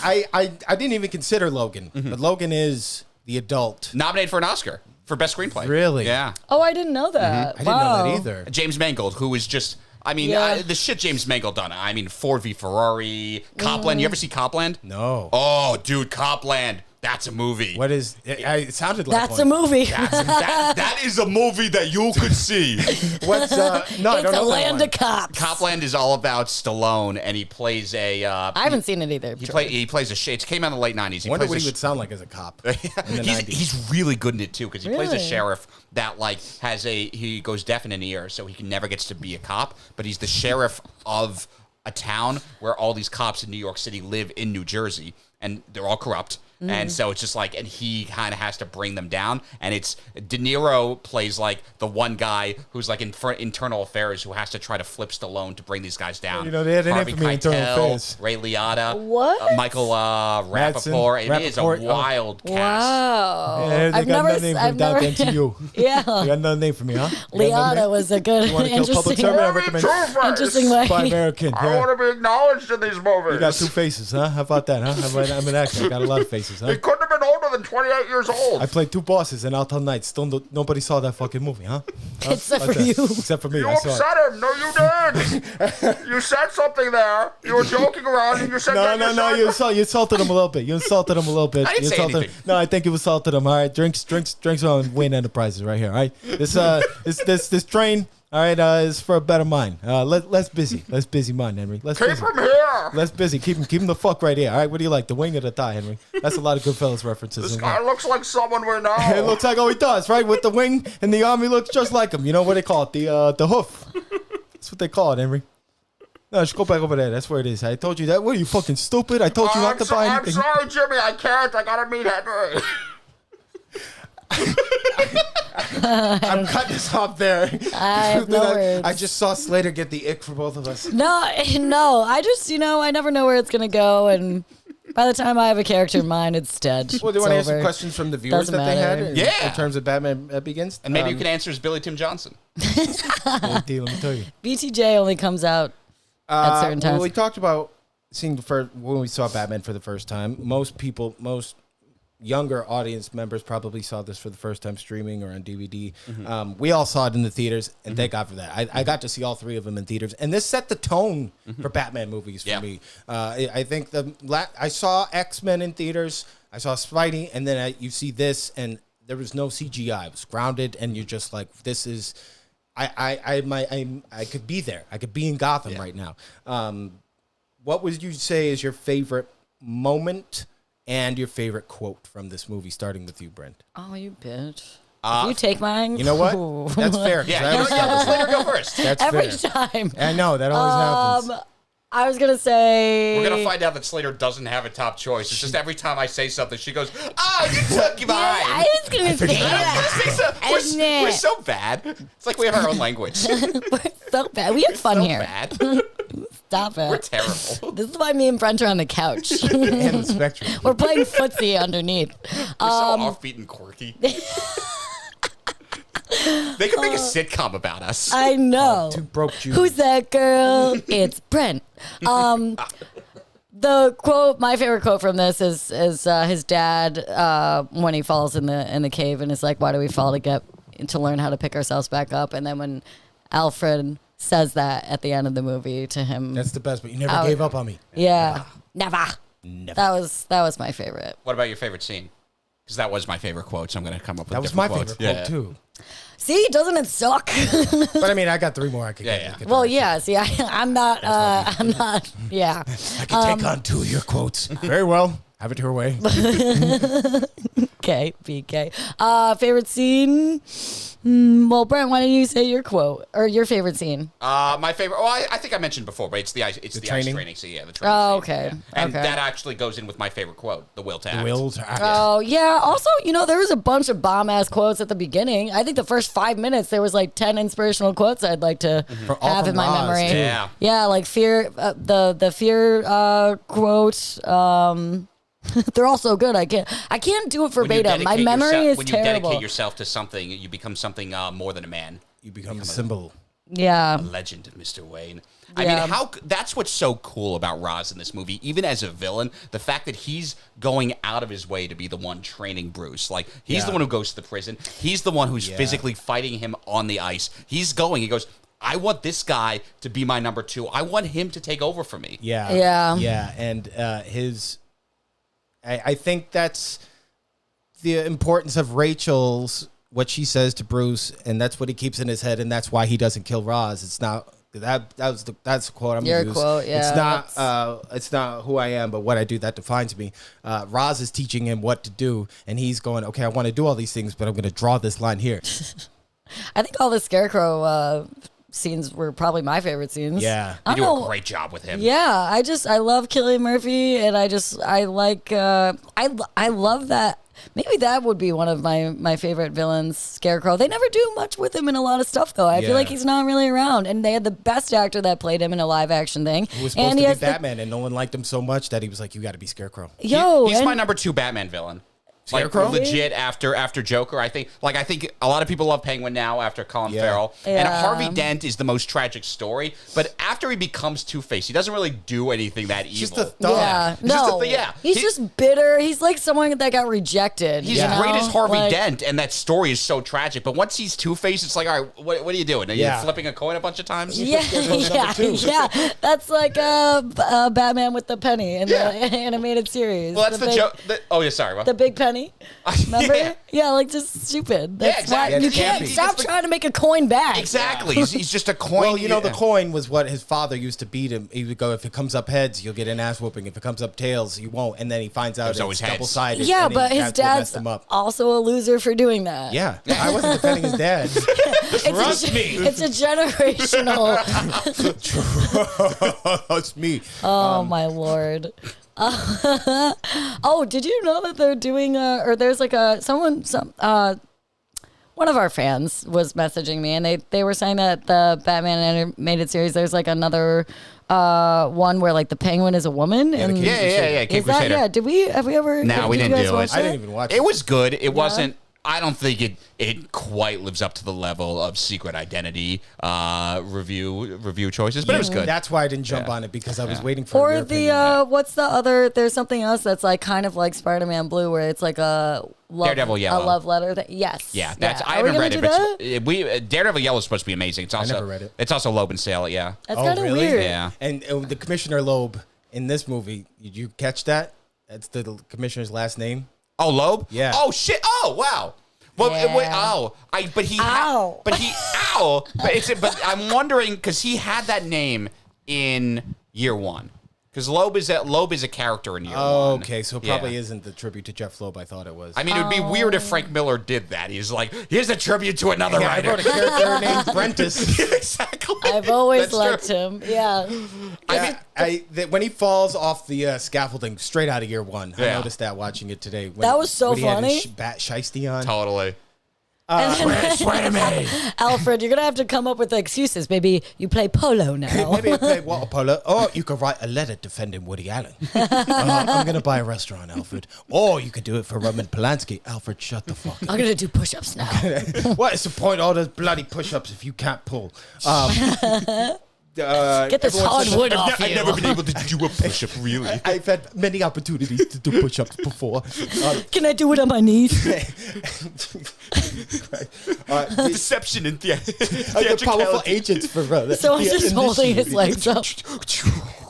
I didn't even consider Logan, but Logan is the adult. Nominated for an Oscar for Best Screenplay. Really? Yeah. Oh, I didn't know that. I didn't know that either. James Mangold, who is just I mean, Yeah. the shit James Mangold done. I mean, Ford v Ferrari, Copland. You ever see Copland? No. Oh, dude, Copland. That's a movie. What is? It sounded like That's one. a movie. That is a movie that you could see. What's no? I It's don't a know that land one. of cops. Copland is all about Stallone, and he plays a. I haven't seen it either. He plays a. It came out in the late '90s. I wonder what plays he would sound like as a cop in the he's, 90s. he's really good in it too because he plays a Really? sheriff that like he goes deaf in an ear, so he never gets to be a cop. But he's the sheriff of a town where all these cops in New York City live in New Jersey, and they're all corrupt. And so it's just like, and he kind of has to bring them down. And it's De Niro plays like the one guy who's like in internal affairs who has to try to flip Stallone to bring these guys down. You know, they had an Harvey infamy in internal Keitel, affairs. Ray Liotta, What? Michael Madsen, Rappaport. It is a Rappaport, oh. wild cast. Wow. Yeah, they I've got never. another name from down to you. Yeah. You got another name for me, huh? You got another Liana name? was a good, You want to kill public interesting, servant? I recommend interesting way. Spy American. I Yeah. want to be acknowledged in these movies. You got two faces, huh? How about that, huh? I'm an actor. I got a lot of faces, huh? He couldn't have been older than 28 years old. I played two bosses in Out All Night. Still, nobody saw that fucking movie, huh? Huh? Except Like for that. you. Except for me. You I saw it. upset him. No, you did. You said something there. You were joking around, and you said that No. You insulted him a little bit. You insulted him a little bit. I didn't You say insulted anything. him. No, I think you insulted him. All right, drinks on Wayne Enterprises right here. All right, this train. All right, is for a better mind. Less busy mind, Henry. Less Keep busy. him here. Less busy. Keep him the fuck right here. All right, what do you like? The wing or the thigh, Henry? That's a lot of Goodfellas references. This in guy there. looks like someone we know. It looks like he does, right? With the wing and the arm, he looks just like him. You know what they call it? The hoof. That's what they call it, Henry. No, just go back over there. That's where it is. I told you that. What are you fucking stupid? I told you not to buy I'm anything. sorry, Jimmy. I can't. I gotta meet Henry. I'm cutting this off there. I have no words. I just saw Slater get the ick for both of us. No. I just, I never know where it's gonna go, and by the time I have a character in mind, it's dead. Well, do you It's want to ask some over. questions from the viewers Doesn't that they had? matter. Yeah. In terms of Batman Begins? And maybe you can answer as Billy Tim Johnson. Let me tell you. BTJ only comes out at certain times. Well, we talked about seeing when we saw Batman for the first time. Most younger audience members probably saw this for the first time streaming or on DVD. We all saw it in the theaters, and thank God for that. I got to see all three of them in theaters, and this set the tone for Batman movies for me. I think I saw X-Men in theaters, I saw Spidey, and then you see this, and there was no CGI. It was grounded, and you're just like, this is... I could be there. I could be in Gotham right now. What would you say is your favorite moment and your favorite quote from this movie, starting with you, Brent? Oh, you bitch. You take mine. You know what? Ooh. That's fair. Yeah, let's let her go first. That's Every fair. time. I know that always happens. I was gonna say. We're gonna find out that Slater doesn't have a top choice. It's just every time I say something, she goes, you took mine. I was gonna say that. We're so bad. It's like we have our own language. We're so bad. We have fun So here. bad. Stop it. We're terrible. This is why me and Brent are on the couch. And the spectrum. We're playing footsie underneath. We're so offbeat and quirky. They could make a sitcom about us. I know. Two broke Jews. Who's that girl? It's Brent. The quote, my favorite quote from this is his dad when he falls in the cave and is like, "Why do we fall to learn how to pick ourselves back up?" And then when Alfred says that at the end of the movie to him, That's the best, but you never gave up on me. yeah, never. That was my favorite. What about your favorite scene? Because that was my favorite quote, so I'm going to come up with That was different my quotes. favorite quote, too. See, doesn't it suck? But I mean, I got three more I could get. Well, yeah. See, I'm not. Yeah. I can take on two of your quotes. Very well. Have it your way. Okay, BK. Favorite scene? Well, Brent, why don't you say your quote or your favorite scene? My favorite. Oh, I think I mentioned before, but it's the ice training? training scene. Yeah, the training. Oh, scene. okay. Yeah. And Okay. that actually goes in with my favorite quote: "The will to act." Will to act. Oh, yeah. Also, there was a bunch of bomb ass quotes at the beginning. I think the first 5 minutes there was like 10 inspirational quotes I'd like to all have from in my Roz, memory. too. Yeah. Yeah, like fear. The fear quote. They're all so good. I can't do it verbatim. My memory is when you terrible. dedicate yourself to something, you become something more than a man. You become a symbol. Yeah. Legend, Mr. Wayne. Yeah. I mean, that's what's so cool about Roz in this movie. Even as a villain, the fact that he's going out of his way to be the one training Bruce. Like, he's the one who goes to the prison. He's the one who's physically fighting him on the ice. He goes, I want this guy to be my number 2. I want him to take over for me. Yeah. And I think that's the importance of Rachel's, what she says to Bruce, and that's what he keeps in his head, and that's why he doesn't kill Roz. It's not that's the quote I'm gonna use. Quote, yeah. It's not who I am, but what I do that defines me. Roz is teaching him what to do, and he's going, okay, I want to do all these things, but I'm gonna draw this line here. I think all the Scarecrow scenes were probably my favorite scenes. Yeah. You do a great job with him. Yeah, I love Cillian Murphy, and I like I love that. Maybe that would be one of my favorite villains, Scarecrow. They never do much with him in a lot of stuff, though. I feel like he's not really around. And they had the best actor that played him in a live action thing. Who was supposed to be Batman, and no one liked him so much that he was like, you got to be Scarecrow. He's my number 2 Batman villain. Scarecrow? Like legit after Joker. I think a lot of people love Penguin now after Colin Farrell. Yeah. And Harvey Dent is the most tragic story. But after he becomes Two-Face, he doesn't really do anything that evil. Just a thug. Yeah, no. He's just bitter. He's like someone that got rejected. He's great as Harvey Dent, and that story is so tragic. But once he's Two-Face, it's like, all right, what are you doing? Are you flipping a coin a bunch of times? Yeah. That's like Batman with the penny in the animated series. Well, that's the joke. Oh, yeah, sorry. The big penny. Remember? Like just stupid. That's exactly. Why, you can't stop trying to make a coin back. Exactly. He's just a coin. Well, the coin was what his father used to beat him. He would go, if it comes up heads, you'll get an ass whooping. If it comes up tails, you won't. And then he finds out it's double-sided. Yeah, but his dad's also a loser for doing that. Yeah. I wasn't defending his dad. Trust me. It's a generational. Trust me. Oh, my Lord. Did you know that they're doing or there's like one of our fans was messaging me, and they were saying that the Batman animated series, there's like another one where like the Penguin is a woman. Yeah, and Cape Crusader. Have we ever? No, we didn't do it. I didn't even watch it. It was good. It wasn't. I don't think it quite lives up to the level of Secret Identity review choices, but it was good. That's why I didn't jump on it, because I was waiting for your opinion. What's the other? There's something else that's like kind of like Spider-Man Blue, where it's like a Daredevil Yellow, a love letter. Yes. Yeah, that's. I haven't read it, but Daredevil Yellow is supposed to be amazing. It's also, I never read it. It's also Loeb and Sale. Yeah. That's kind of weird. Yeah. And the Commissioner Loeb in this movie, did you catch that? That's the commissioner's last name. Oh, Loeb. Yeah. Oh shit. Oh wow. Well, but I'm wondering, because he had that name in year 1. Because Loeb is a character in year 1. Okay, so it probably isn't the tribute to Jeff Loeb I thought it was. I mean, it would be weird if Frank Miller did that. He's like, here's a tribute to another writer. I wrote a character named Prentice. Exactly. I've always liked him. Yeah. When he falls off the scaffolding straight out of year 1, I noticed that watching it today. That was so funny. He had his bat shiesty on. Totally. Swear to me. Alfred, you're going to have to come up with the excuses. Maybe you play polo now. Maybe I play water polo. Or you could write a letter defending Woody Allen. I'm going to buy a restaurant, Alfred. Or you could do it for Roman Polanski. Alfred, shut the fuck up. I'm going to do push-ups now. What is the point of all those bloody push-ups if you can't pull? Get this hardwood off you. I've never been able to do a push-up, really. I've had many opportunities to do push-ups before. Can I do it on my knees? Deception and the powerful agents for So I'm just holding his legs up.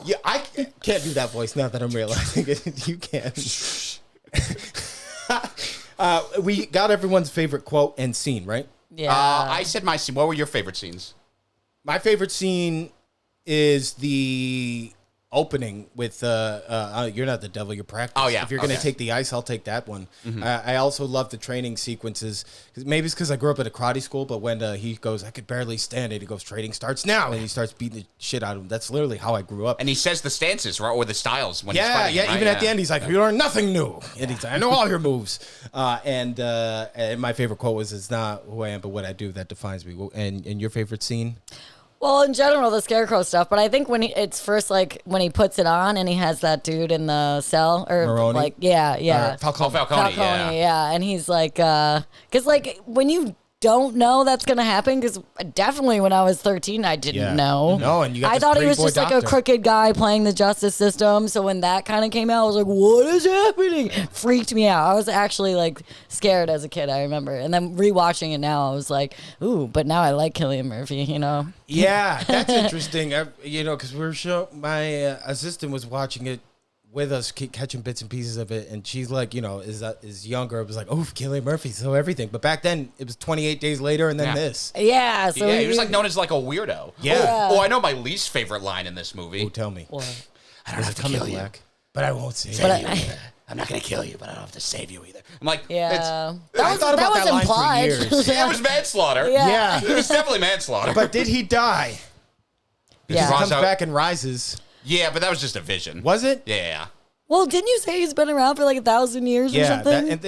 Yeah, I can't do that voice now that I'm realizing it. You can. We got everyone's favorite quote and scene, right? Yeah. I said my scene. What were your favorite scenes? My favorite scene is the opening with you're not the devil, you're practice. Oh, yeah. If you're going to take the ice, I'll take that one. Mm-hmm. I also love the training sequences. Maybe it's because I grew up at a karate school, but when he goes, I could barely stand it, he goes, training starts now, and he starts beating the shit out of him. That's literally how I grew up. And he says the stances, right, or the styles when he's fighting. Yeah, even at the end, he's like, you learn nothing new. And he's like, I know all your moves. And my favorite quote was, it's not who I am, but what I do that defines me. And your favorite scene? Well, in general, the Scarecrow stuff, but I think when it's first like when he puts it on and he has that dude in the cell, or Maroni? like, yeah, Falcone, and he's like, because like when you don't know that's gonna happen because definitely when I was 13, I didn't know. No, and you got I this thought he pretty was boy just like a doctor. crooked guy playing the justice system. So when that kind of came out, I was like, "What is happening?" Freaked me out. I was actually like scared as a kid. I remember, and then rewatching it now, I was like, "Ooh!" But now I like Cillian Murphy. You know? Yeah, that's interesting. Because my assistant was watching it with us, catching bits and pieces of it, and she's like, is younger. It was like, oh, Cillian Murphy, so everything. But back then, it was 28 days later, and then this. Yeah. So he was like known as like a weirdo. Yeah. Oh, I know my least favorite line in this movie. Oh, tell me. I don't have to kill you, But I won't say save it. you either. I'm not gonna kill you, but I don't have to save you either. I'm like, yeah, I thought about that line for implied. years. it was manslaughter. Yeah. It was definitely manslaughter. But did he die? Because Yeah. he comes Out- back and rises. Yeah, but that was just a vision. Was it? Yeah. Well, didn't you say he's been around for like 1,000 years or Yeah. something? In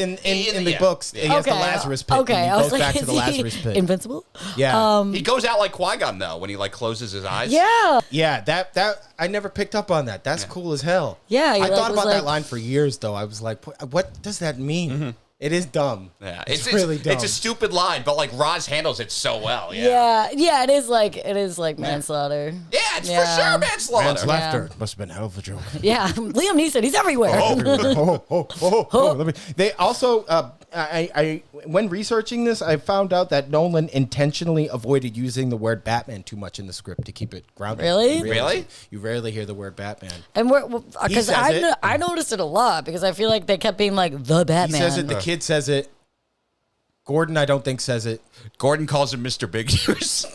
the Yeah. books, he has the Okay. Lazarus pit. Okay, And he I was goes like, back to is the he Lazarus pit. invincible? Yeah. He goes out like Qui-Gon though when he like closes his eyes. Yeah. Yeah, that I never picked up on that. That's cool as hell. Yeah, I he, thought was about that like- line for years though. I was like, what does that mean? It is dumb. Yeah, it's really dumb. It's a stupid line, but like Roz handles it so well. Yeah, Yeah, it is like manslaughter. yeah, it's Yeah. for sure manslaughter. Man's laughter must have been a hell of a joke. Yeah, Liam Neeson, he's everywhere. Let me. They also, I when researching this, I found out that Nolan intentionally avoided using the word Batman too much in the script to keep it grounded. Really? Really? You rarely hear the word Batman. And because says it. I noticed it a lot because I feel like they kept being like the Batman. He says it. The kid says it. Gordon, I don't think says it. Gordon calls him Mr. Big Ears.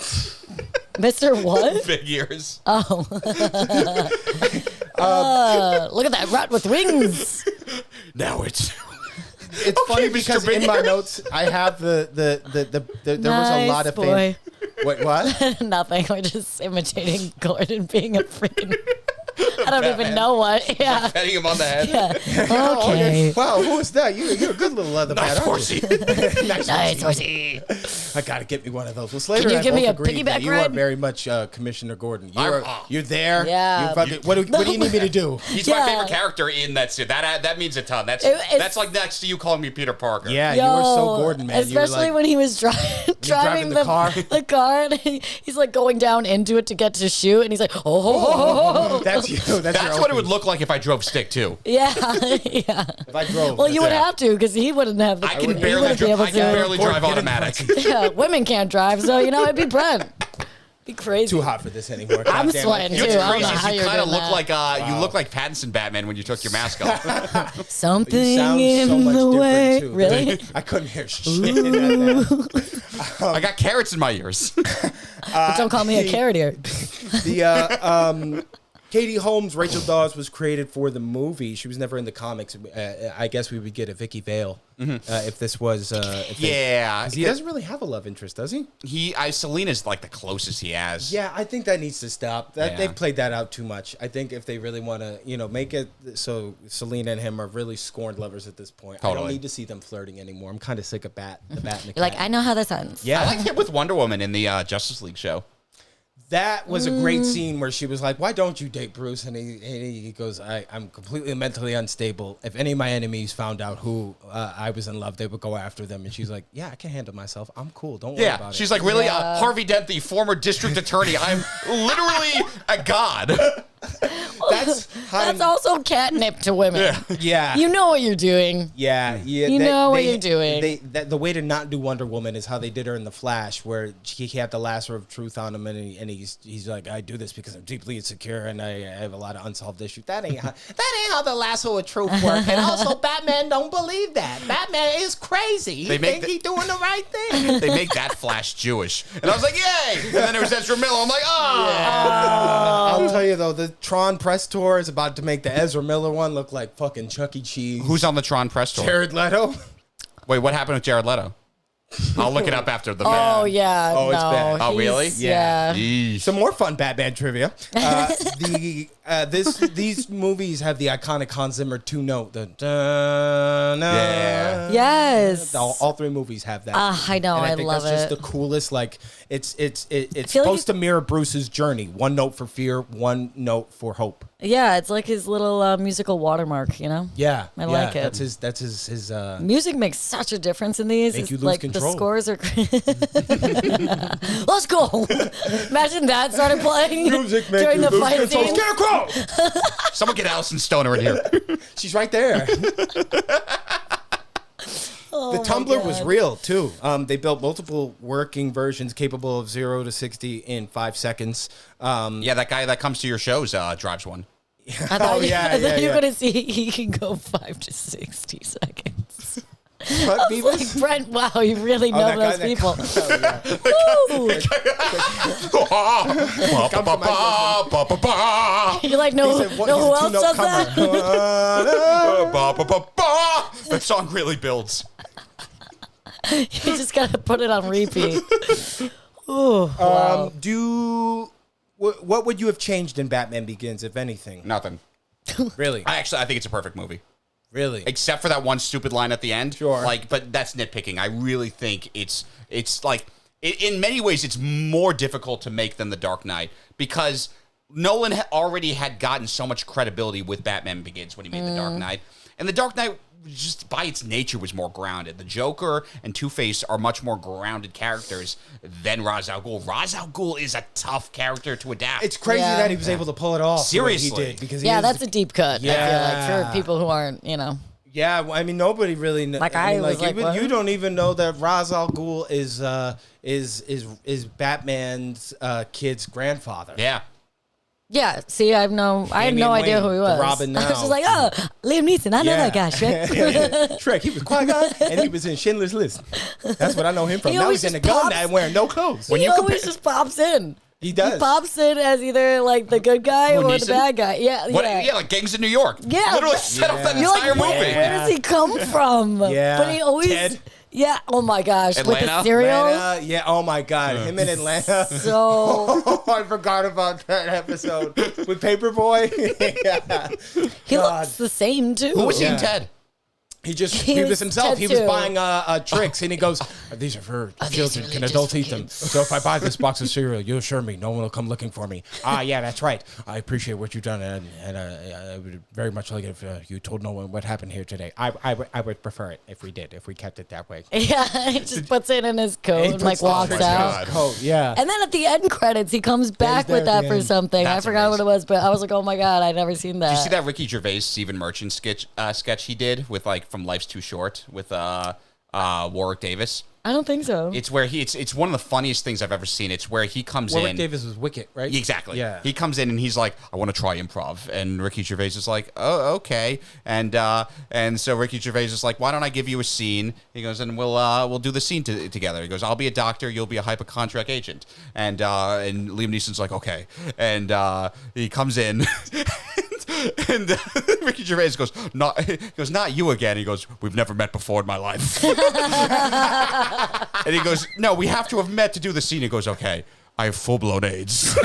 Mr. What? Big Ears. Look at that rat with wings. Now it's. It's Okay, funny Mr. because Big in my Ears. notes I have there was a lot of boy. Wait, what? Nothing. We're just imitating Gordon being a freaking. I don't even know what. Yeah. Petting him on the head. Yeah. Okay. Wow, who is that? You're a good little leather Nice bat, aren't you? horsey. Nice horsey. I gotta get me one of those. Well, Slater Can you and I give me both a agreed that piggyback you are ride? very much Commissioner Gordon. I'm- You're there. Yeah. You're fucking, what do you need me to do? He's Yeah. my favorite character in that suit. That means a ton. That's It's- like next to you calling me Peter Parker. Yeah, you were so Gordon, man. You were Especially like, when he was driving the car. the car, and he's like going down into it to get to shoot, and he's like, oh. that's you. That's your what it would OP. look like if I drove stick too. Yeah, yeah. If I drove. Well, you would Yeah. have to because he wouldn't have. I he can barely, wouldn't be able I can to. barely drive Gordon, get in automatic. Yeah, women can't drive, so it'd be Brent. Be crazy. Too hot for this anymore. I'm God damn it. sweating You know too. what's I don't crazy know is how you you're kind of doing look that. like you look like Pattinson Batman when you took your mask off. Something You sound in so much the way. different too. Really? I couldn't hear shit in that. I got carrots in my ears. But don't call me a carrot ear. The Katie Holmes, Rachel Dawes was created for the movie. She was never in the comics. I guess we would get a Vicky Vale if this was. Yeah, 'cause he doesn't really have a love interest, does he? Selena's like the closest he has. Yeah, I think that needs to stop. Yeah. They've played that out too much. I think if they really want to, make it so Selena and him are really scorned lovers at this point. I Totally. don't need to see them flirting anymore. I'm kind of sick of the Bat and the You're like, Cat. I know how this ends. Yeah, I liked him with Wonder Woman in the Justice League show. that was a great scene where she was like, "Why don't you date Bruce?" And he goes, "I'm completely mentally unstable. If any of my enemies found out who I was in love, they would go after them." And she's like, "Yeah, I can handle myself. I'm cool. Don't worry Yeah, about she's it." like, really? Yeah. Harvey Dent, the former district attorney. I'm literally a god. That's how That's also catnip to women. yeah. You know what you're doing. Yeah, yeah. You know what you're doing. The way to not do Wonder Woman is how they did her in The Flash, where he had the lasso of truth on him, and he's like, I do this because I'm deeply insecure and I have a lot of unsolved issues. That ain't how the lasso of truth works. And also, Batman don't believe that. Batman is crazy. He think he's doing the right thing. They make that Flash Jewish, and I was like, yay! And then there was Ezra Miller. I'm like, oh. I'll tell you though, the Tron press tour is about to make the Ezra Miller one look like fucking Chuck E. Cheese. Who's on the Tron press tour? Jared Leto? Wait, what happened with Jared Leto? I'll look it up after the Oh yeah. Oh, it's no, bad. Oh, really? he's- Yeah. Yeesh. Some more fun Batman trivia. These movies have the iconic Hans Zimmer 2-note. The Yeah. Yes. all three movies have that. I know. And I think love that's it. just the coolest. Like it's feel like supposed to mirror Bruce's journey. One note for fear, one note for hope. Yeah, it's like his little musical watermark, you know? Yeah, I like it. That's his. Music makes such a difference in these. Make you lose like control. The scores are. Let's go! Imagine that started playing during the fight scene. Scarecrow! Someone get Allison Stoner in here. She's right there. The Tumblr was real too. They built multiple working versions capable of 0 to 60 in 5 seconds. Yeah, that guy that comes to your shows drives one. I thought you were going to see he can go 5 to 60 seconds. What, Beavis? Like, Brent, wow, you really know those people. You're like, no, who else does that? That song really builds. You just got to put it on repeat. Ooh, wow. What would you have changed in Batman Begins, if anything? Nothing. Really? I think it's a perfect movie. Really? Except for that one stupid line at the end. Sure. But that's nitpicking. I really think it's like, in many ways, it's more difficult to make than The Dark Knight because Nolan already had gotten so much credibility with Batman Begins when he made The Dark Knight. And The Dark Knight, just by its nature, was more grounded. The Joker and Two-Face are much more grounded characters than Ra's al Ghul. Ra's al Ghul is a tough character to adapt. It's crazy that he was able to pull it off. Seriously. The way he did, because That's a deep cut, I feel like, for people who aren't, Yeah, I mean, nobody really knows. Like, you don't even know that Ra's al Ghul is Batman's kid's grandfather. Yeah. Yeah, see, I had no idea who he was. Robin now. I was just like, oh, Liam Neeson, I know that guy, Shrek. Shrek, he was Qui-Gon, and he was in Schindler's List. That's what I know him from. Now he's in a gun and wearing no clothes. He always just pops in. He does. He pops in as either like the good guy or the bad guy. Yeah, Yeah, like Gangs in New York. Yeah. Literally set up that You're entire like, movie. where does he come from? Yeah. But he always... Ted. Yeah, oh my gosh. Atlanta? With the cereal. Atlanta, yeah, oh my God. Him in Atlanta. So... Oh, I forgot about that episode with Paperboy. Yeah. He looks the same, too. Who was he in Ted? He He was was himself. Ted He was too. buying tricks, and he goes, "These are for children. Can adults eat them? So if I buy this box of cereal, you assure me no one will come looking for me." Yeah, that's right. I appreciate what you've done, and I would very much like it if you told no one what happened here today. I would prefer it if we kept it that way. Yeah, he just puts it in his coat and like walks out. Coat, yeah. And then at the end credits, he comes back with that for something. That's I forgot amazing. what it was, but I was like, oh my God, I'd never seen that. Did you see that Ricky Gervais Stephen Merchant sketch he did with from Life's Too Short with Warwick Davis? I don't think so. It's where it's one of the funniest things I've ever seen. It's where he comes Warwick in. Davis was Wicket, right? Exactly. Yeah. He comes in and he's like, I want to try improv. And Ricky Gervais is like, oh, okay. And so Ricky Gervais is like, why don't I give you a scene? He goes, and we'll do the scene together. He goes, I'll be a doctor, you'll be a hypochondriac agent. And Liam Neeson's like, okay. And he comes in. And Ricky Gervais goes, not you again. He goes, we've never met before in my life. And he goes, no, we have to have met to do the scene. He goes, okay, I have full-blown AIDS.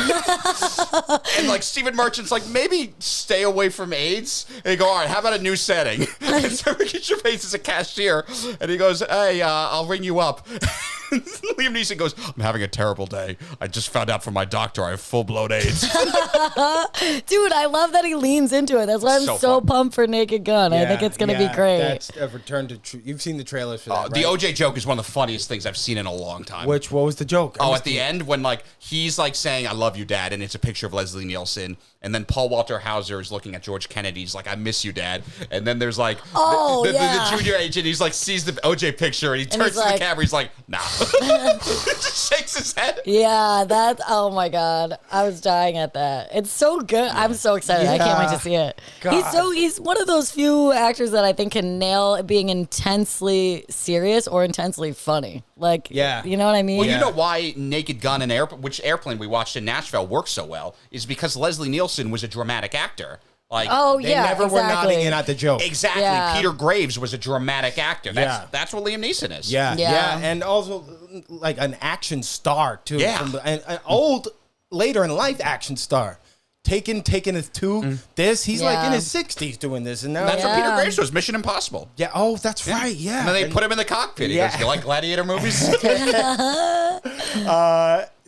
And like Stephen Merchant's like, maybe stay away from AIDS. And he go, all right, how about a new setting? And so Ricky Gervais is a cashier. And he goes, hey, I'll ring you up. Liam Neeson goes, I'm having a terrible day. I just found out from my doctor I have full-blown AIDS. Dude, I love that he leans into it. That's why I'm so pumped for Naked Gun. I think it's going to be great. That's a return to you've seen the trailers for that, right? The OJ joke is one of the funniest things I've seen in a long time. What was the joke? At the end when like he's like saying, I love you, Dad, and it's a picture of Leslie Nielsen. And then Paul Walter Hauser is looking at George Kennedy. He's like, I miss you, Dad. And then there's like the junior agent. He's like, sees the OJ picture and he turns to the camera. He's like, nah. Just shakes his head. Yeah, oh my God. I was dying at that. It's so good. I'm so excited. I can't wait to see it. God. He's one of those few actors that I think can nail being intensely serious or intensely funny. Like, you know what I mean? Well, you know why Naked Gun and which Airplane we watched in Nashville works so well is because Leslie Nielsen was a dramatic actor. Like, they never were nodding in at the joke. Exactly. Yeah. Peter Graves was a dramatic actor. That's what Liam Neeson is. Yeah. And also like an action star too. Yeah. An old, later in life action star. Taken is two. He's like in his 60s doing this, and now that's what Peter Graves was. Mission Impossible. Yeah. Oh, that's right. Yeah. And then they put him in the cockpit. He goes, "You like gladiator movies?"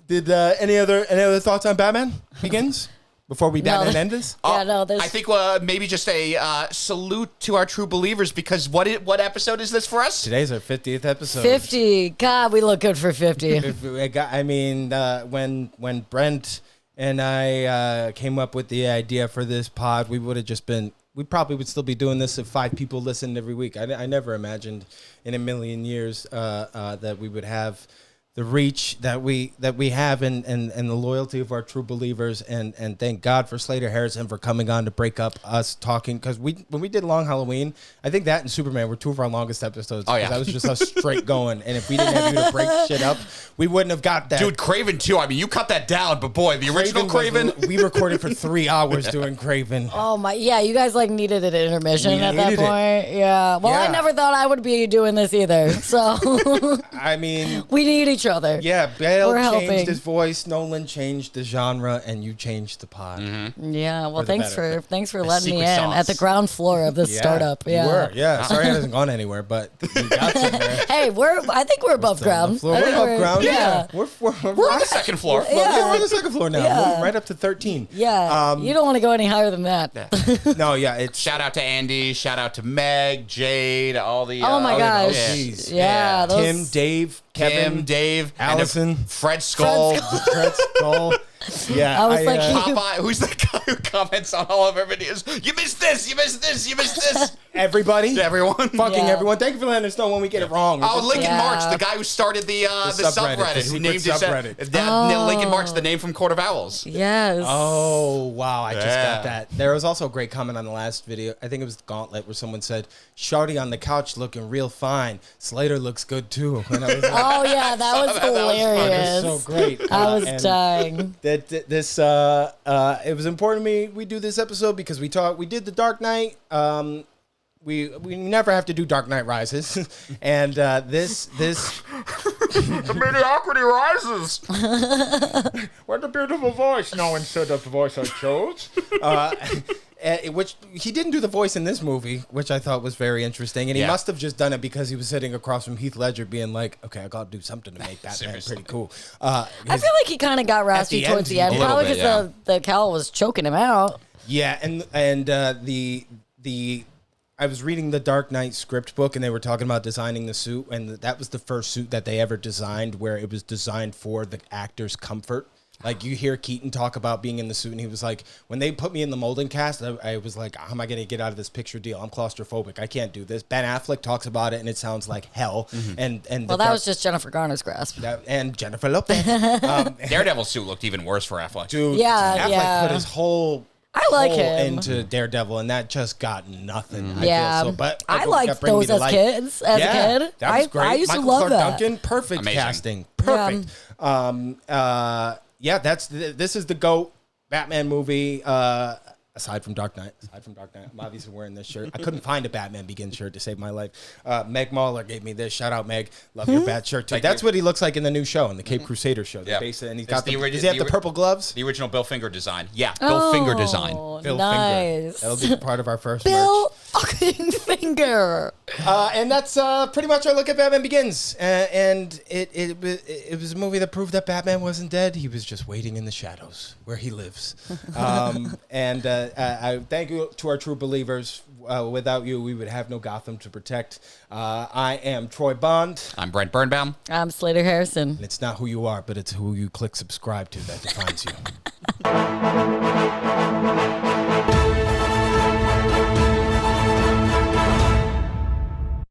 Did any other thoughts on Batman Begins before we Batman end this? Yeah, no, there's... I think maybe just a salute to our true believers, because what episode is this for us? Today's our 50th episode. 50. God, we look good for 50. When Brent and I came up with the idea for this pod, we probably would still be doing this if 5 people listened every week. I never imagined in a million years that we would have the reach that we have and the loyalty of our true believers, and thank God for Slater Harrison for coming on to break up us talking, because when we did Long Halloween, I think that and Superman were 2 of our longest episodes. Oh yeah, that was just us straight going, and if we didn't have you to break shit up, we wouldn't have got that. Dude, Craven too. I mean, you cut that down, but boy, the original Craven. We recorded for 3 hours doing Craven. Oh my, yeah, you guys like needed an intermission at that point. Yeah. Well, I never thought I would be doing this either. So I mean, we need each other. Yeah, Bale We're changed helping. his voice, Nolan changed the genre, and you changed the pod. Mm-hmm. Yeah, well, For the thanks for letting me in secret sauce. at the ground floor of this startup. Yeah. You were. Yeah. Sorry, it hasn't gone anywhere, but we got somewhere. Hey, I think we're above ground. We're I think above ground. Yeah. We're We're on the second floor. we're on the second floor now. Yeah. We're right up to 13. Yeah. You don't want to go any higher than that. No, yeah, it's Shout out to Andy. Shout out to Meg, Jade, all the. Oh my all the- gosh. yeah. Jeez. Yeah. those- Tim, Dave, Kevin, Kim, Dave, Allison, and Fred Skull. Fred Skull. Yeah, I was like, Popeye, who's the guy who comments on all of our videos? You missed this, you missed this, you missed this. everybody, Everyone. fucking Yeah. everyone. Thank you for letting us know when we get it wrong. Oh, Lincoln Yeah. March, the guy who started the subreddit, subreddit, the who secret named his subreddit. Lincoln March, the name from Court of Owls. Yes. Oh, wow. I just Yeah. got that. There was also a great comment on the last video. I think it was Gauntlet, where someone said, Shawty on the couch looking real fine. Slater looks good too. And I was like, Oh yeah, that was hilarious. so great. I was And dying. it was important to me we do this episode because we did the Dark Knight. We never have to do Dark Knight Rises. And this The mediocrity rises. what a beautiful voice. No one said that's the voice I chose. Which he didn't do the voice in this movie, which I thought was very interesting. And he must have just done it because he was sitting across from Heath Ledger being like, okay, I got to do something to make Batman Seriously. pretty cool. I feel like he kind of got raspy the towards end, the end, a little probably bit, because the cowl was choking him out. Yeah, and the I was reading the Dark Knight script book, and they were talking about designing the suit, and that was the first suit that they ever designed where it was designed for the actor's comfort. Like, you hear Keaton talk about being in the suit, and he was like, when they put me in the molding cast, I was like, how am I going to get out of this picture deal? I'm claustrophobic. I can't do this. Ben Affleck talks about it, and it sounds like hell. Mm-hmm. And Well, that was just Jennifer Garner's grasp. and Jennifer Lopez. Daredevil's suit looked even worse for Affleck. Dude, Yeah, Affleck yeah. put his whole I like whole him. into Daredevil, and that just got nothing. Yeah, I feel so, but I that liked bring me those to as life. kids. As a kid, that was great. I used Michael to love Clark that. Duncan, perfect Amazing. casting, perfect. Yeah, this is the GOAT Batman movie. Aside from Dark Knight, I'm obviously wearing this shirt. I couldn't find a Batman Begins shirt to save my life. Meg Mahler gave me this. Shout out, Meg. Love your bat shirt too. Thank That's you. what he looks like in the new show, in the Cape Crusader show. Yeah. And he's It's got the does he have the purple gloves? The original Bill Finger design. Yeah, Bill Finger design. Bill Nice. Finger. That'll be part of our first Bill fucking Finger. and that's pretty much our look at Batman Begins. And it was a movie that proved that Batman wasn't dead. He was just waiting in the shadows where he lives. And I thank you to our true believers. Without you, we would have no Gotham to protect. I am Troy Bond. I'm Brent Birnbaum. I'm Slater Harrison. And it's not who you are, but it's who you click subscribe to that defines you.